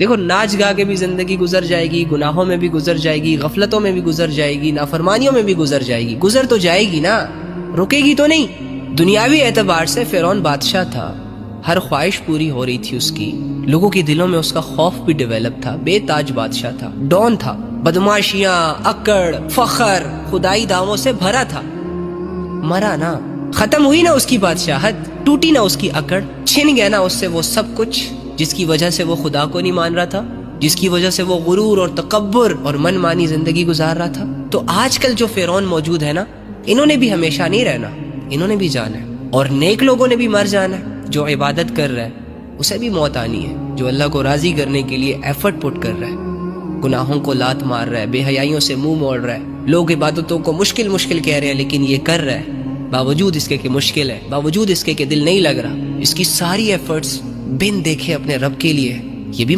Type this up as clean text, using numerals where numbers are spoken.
دیکھو ناچ گا کے بھی زندگی گزر جائے گی، گناہوں میں بھی گزر جائے گی، غفلتوں میں بھی گزر جائے گی، نافرمانیوں میں بھی گزر جائے گی، گزر تو جائے گی نا، رکے گی تو نہیں۔ دنیاوی اعتبار سے فرعون بادشاہ تھا، ہر خواہش پوری ہو رہی تھی اس کی، لوگوں کے دلوں میں اس کا خوف بھی ڈیولپ تھا، بے تاج بادشاہ تھا، ڈان تھا، بدماشیاں، اکڑ، فخر، خدائی دعووں سے بھرا تھا۔ مرا نا، ختم ہوئی نا اس کی بادشاہت، ٹوٹی نا اس کی اکڑ، چھن گیا نا اس سے وہ سب کچھ جس کی وجہ سے وہ خدا کو نہیں مان رہا تھا، جس کی وجہ سے وہ غرور اور تکبر اور من مانی زندگی گزار رہا تھا۔ تو آج کل جو فرعون موجود ہے نا، انہوں نے بھی ہمیشہ نہیں رہنا، انہوں نے بھی جانا ہے، اور نیک لوگوں نے بھی مر جانا ہے۔ جو عبادت کر رہا ہے اسے بھی موت آنی ہے، جو اللہ کو راضی کرنے کے لیے ایفرٹ پٹ کر رہا ہے، گناہوں کو لات مار رہا ہے، بے حیائیوں سے منہ موڑ رہا ہے، لوگ عبادتوں کو مشکل کہہ رہے ہیں لیکن یہ کر رہا ہے، باوجود اس کے کہ مشکل ہے، باوجود اس کے کہ دل نہیں لگ رہا، اس کی ساری ایفرٹس بن دیکھے اپنے رب کے لیے، یہ بھی